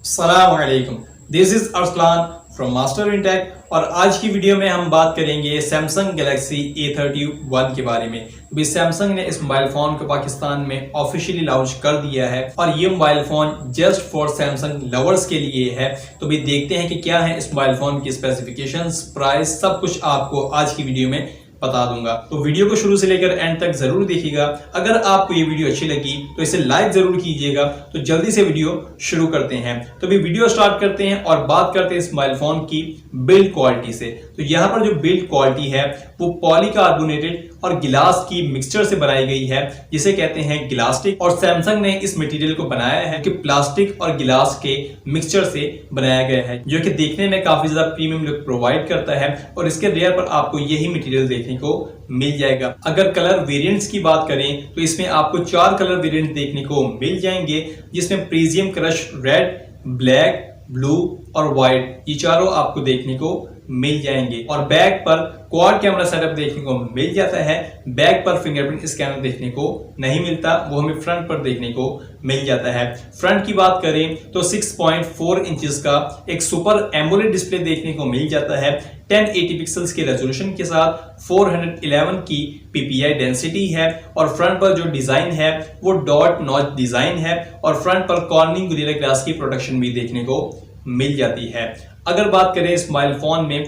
अस्सलाम वालेकुम, this is Arsalan from Masterintech और आज की वीडियो में हम बात करेंगे सैमसंग गैलेक्सी A31 के बारे में। अभी सैमसंग ने इस मोबाइल फोन को पाकिस्तान में ऑफिशियली लॉन्च कर दिया है और ये mobile phone just for Samsung lovers के लिए है। तो भी देखते हैं कि क्या है इस मोबाइल फोन की स्पेसिफिकेशंस, प्राइस, सब कुछ आपको आज की वीडियो में बता दूंगा। तो वीडियो को शुरू से लेकर एंड तक जरूर देखिएगा। अगर आपको ये वीडियो अच्छी लगी तो इसे लाइक जरूर कीजिएगा। तो जल्दी से वीडियो शुरू करते हैं। तो भी वीडियो स्टार्ट करते हैं और बात करते हैं इस मोबाइल फोन की बिल्ड क्वालिटी से। तो यहाँ पर जो बिल्ड क्वालिटी है वो पॉलीकार्बोनेटेड और गिलास की मिक्सचर से बनाई गई है, जिसे कहते हैं गिलास्टिक। और सैमसंग ने इस मटेरियल को बनाया है कि प्लास्टिक और गिलास के मिक्सचर से बनाया गया है, जो कि देखने में काफी ज्यादा प्रीमियम लुक प्रोवाइड करता है। और इसके रेयर पर आपको यही मटेरियल देखने को मिल जाएगा। अगर कलर वेरिएंट्स की बात करें तो इसमें आपको 4 कलर वेरिएंट देखने को मिल जाएंगे, जिसमें प्रीजियम क्रश रेड, ब्लैक, ब्लू और व्हाइट, ये चारों आपको देखने को मिल जाएंगे। और बैक पर क्वाड कैमरा सेटअप देखने को मिल जाता है। बैक पर फिंगरप्रिंट स्कैनर देखने को नहीं मिलता, वो हमें फ्रंट पर देखने को मिल जाता है। फ्रंट की बात करें तो 6.4 इंचेस का एक सुपर एमोलेड डिस्प्ले देखने को मिल जाता है। 1080 पिक्सल्स के रेजोल्यूशन के साथ 411 की पीपीआई डेंसिटी है। और फ्रंट पर जो डिजाइन है वो डॉट नॉच डिजाइन है और फ्रंट पर कॉर्निंग गोरिल्ला ग्लास की प्रोटेक्शन भी देखने को मिल जाती है। अगर बात करें इस मोबाइल फोन में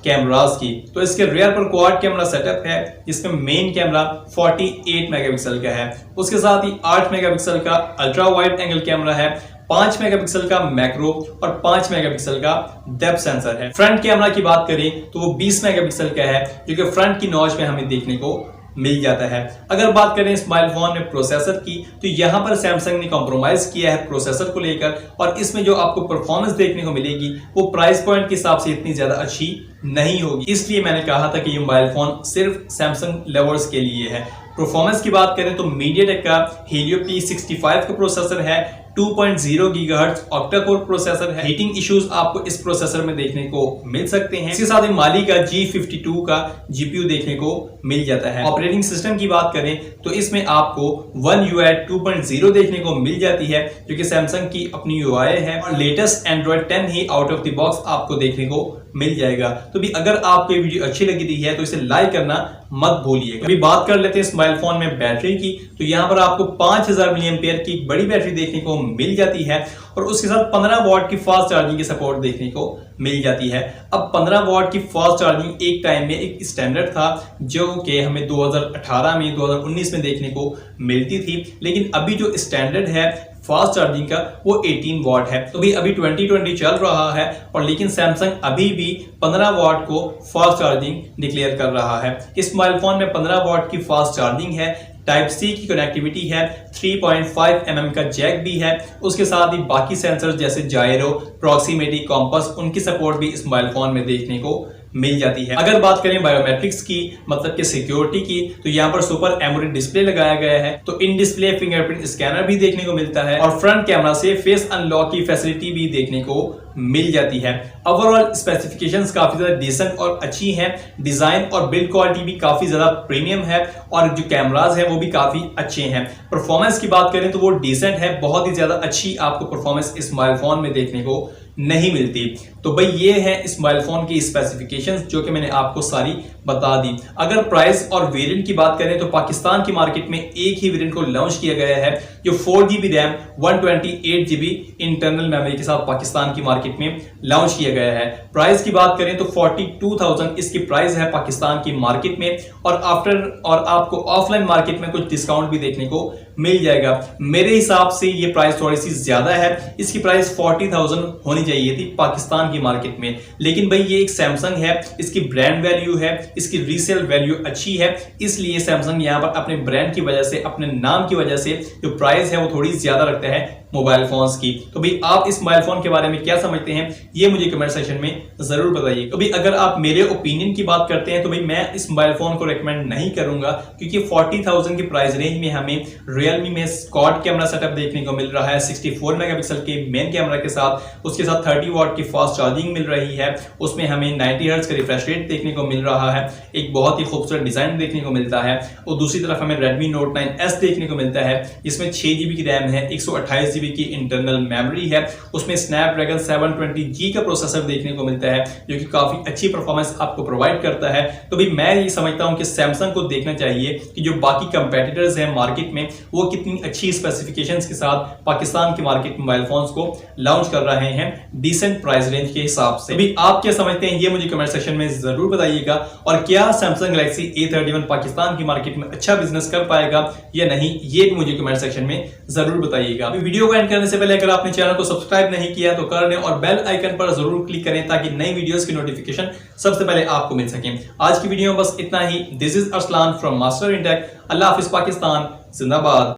कैमरास की तो इसके रियर पर क्वाड कैमरा सेटअप है, जिसमें मेन कैमरा 48 मेगापिक्सल का है। उसके साथ ही 8 मेगापिक्सल का अल्ट्रा वाइड एंगल कैमरा है, 5 मेगापिक्सल का मैक्रो और 5 मेगापिक्सल का डेप्थ सेंसर है। फ्रंट कैमरा की बात करें तो वो 20 मेगापिक्सल का है, जो कि फ्रंट की नॉच में हमें देखने को मिल जाता है। अगर बात करें इस मोबाइल फोन में प्रोसेसर की तो यहां पर सैमसंग ने कॉम्प्रोमाइज किया है प्रोसेसर को लेकर, और इसमें जो आपको परफॉर्मेंस देखने को मिलेगी वो प्राइस पॉइंट के हिसाब से इतनी ज्यादा अच्छी नहीं होगी। इसलिए मैंने कहा था कि ये मोबाइल फोन सिर्फ सैमसंग लवर्स के लिए है। परफॉर्मेंस की बात करें तो मीडिया-टेक का Helio P65 का प्रोसेसर है, 2.0 गीगाहर्ट्ज ऑक्टा-कोर प्रोसेसर है। हीटिंग इश्यूज आपको इस प्रोसेसर में देखने को मिल सकते हैं। इसके साथ ही माली का G52 का जीपीयू देखने को मिल जाता है। ऑपरेटिंग सिस्टम की बात करें तो इसमें आपको One UI 2.0 देखने को मिल जाती है, जो कि सैमसंग की अपनी UI है। और latest Android 10 he out of the box आपको देखने को मिल जाएगा। तो भी अगर आपको ये वीडियो अच्छी लगी रही है तो इसे लाइक करना मत भूलिएगा। अभी बात कर लेते हैं इस मोबाइल फोन में बैटरी की। तो यहाँ पर आपको 5000 मिली एम्पियर की एक बड़ी बैटरी देखने को मिल जाती है और उसके साथ 15 वॉट की फास्ट चार्जिंग की सपोर्ट देखने को मिल जाती है। अब 15 वॉट की फास्ट चार्जिंग एक टाइम में एक स्टैंडर्ड था, जो कि हमें 2018 में 2019 में देखने को मिलती थी, लेकिन अभी जो स्टैंडर्ड है फास्ट चार्जिंग का वो 18 वॉट है। तो भी अभी 2020 चल रहा है और लेकिन सैमसंग अभी भी 15 वॉट को फास्ट चार्जिंग डिक्लेयर कर रहा है। इस मोबाइल फोन में 15 वॉट की फास्ट चार्जिंग है, टाइप सी की कनेक्टिविटी है, 3.5 mm का जैक भी है। उसके साथ ही बाकी सेंसर्स जैसे जायरो, प्रॉक्सिमिटी, कॉम्पास, उनकी सपोर्ट भी इस मोबाइल फोन में देखने को मिल जाती है। अगर बात करें बायोमेट्रिक्स की, मतलब कि सिक्योरिटी की, तो यहाँ पर सुपर एमोलेड डिस्प्ले लगाया गया है। तो इन डिस्प्ले फिंगरप्रिंट स्कैनर भी देखने को मिलता है और फ्रंट कैमरा से फेस अनलॉक की फैसिलिटी भी देखने को मिल जाती है। ओवरऑल स्पेसिफिकेशंस काफी ज्यादा डिसेंट और अच्छी हैं। डिजाइन और बिल्ड क्वालिटी भी काफी ज्यादा प्रीमियम है और जो कैमरास हैं वो भी काफी अच्छे हैं। परफॉर्मेंस की बात करें तो वो डिसेंट है, बहुत ही ज्यादा अच्छी आपको परफॉर्मेंस इस मोबाइल फोन में देखने को नहीं मिलती। तो भाई ये है इस मोबाइल फोन की स्पेसिफिकेशंस, जो कि मैंने आपको सारी बता दी। अगर प्राइस और वेरिएंट की बात करें तो पाकिस्तान की मार्केट में एक ही वेरिएंट को लॉन्च किया गया है, जो 4GB RAM 128GB internal memory के साथ पाकिस्तान की मार्केट में लॉन्च किया गया है। प्राइस की बात करें तो 42,000 इसकी प्राइस है पाकिस्तान की मार्केट में, और आपको ऑफलाइन मार्केट में कुछ डिस्काउंट भी देखने को मिल जाएगा। मेरे हिसाब से ये प्राइस थोड़ी सी ज्यादा है, इसकी प्राइस 40,000 होनी चाहिए थी पाकिस्तान की मार्केट में। लेकिन भाई ये एक सैमसंग है, इसकी ब्रांड वैल्यू है, इसकी रीसेल वैल्यू अच्छी है, इसलिए सैमसंग यहाँ पर अपने ब्रांड की वजह से, अपने नाम की वजह से जो प्राइस है वो थोड़ी ज्यादा रखता है मोबाइल फोन्स की। तो भाई आप इस मोबाइल फोन के बारे में क्या समझते हैं ये मुझे कमेंट सेक्शन में जरूर बताइए। तो भाई अगर आप मेरे ओपिनियन की बात करते हैं तो भाई मैं इस मोबाइल फोन को रेकमेंड नहीं करूंगा, क्योंकि 40,000 की प्राइस रेंज में हमें रियलमी में क्वाड कैमरा सेटअप देखने को मिल रहा है 64 मेगापिक्सल के मेन कैमरा के साथ। उसके साथ 30 वॉट की फास्ट चार्जिंग मिल रही है, उसमें हमें 90 हर्ट्ज का रिफ्रेश रेट देखने को मिल रहा है एक बहुत ही खूबसूरत डिजाइन देखने को मिलता है। और दूसरी तरफ हमें Redmi Note 9S देखने को मिलता है, जिसमें 6GB की रैम है, 128GB की इंटरनल मेमोरी है, उसमें स्नैपड्रैगन 720G का प्रोसेसर देखने को मिलता है जो कि काफी अच्छी परफॉर्मेंस आपको प्रोवाइड करता है। तो भी मैं ये समझता हूं कि सैमसंग को देखना चाहिए कि जो बाकी कंपेटिटर्स हैं मार्केट में वो कितनी अच्छी स्पेसिफिकेशंस के साथ पाकिस्तान के मार्केट मोबाइल फोन्स को लॉन्च कर रहे हैं डिसेंट प्राइस रेंज के हिसाब से। अभी आप क्या समझते हैं ये मुझे कमेंट सेक्शन में जरूर बताइएगा। और क्या सैमसंग गैलेक्सी A31 पाकिस्तान की मार्केट में अच्छा बिजनेस कर पाएगा या नहीं, ये भी मुझे कमेंट सेक्शन में जरूर बताइएगा। अभी वीडियो को एंड करने से पहले अगर आपने चैनल को सब्सक्राइब नहीं किया तो कर लें और बेल आइकन पर जरूर क्लिक करें ताकि नई वीडियोस की नोटिफिकेशन सबसे पहले आपको मिल सके। आज की वीडियो में बस इतना ही। This is Aslam from master intech. अल्लाह हाफिज पाकिस्तान जिंदाबाद।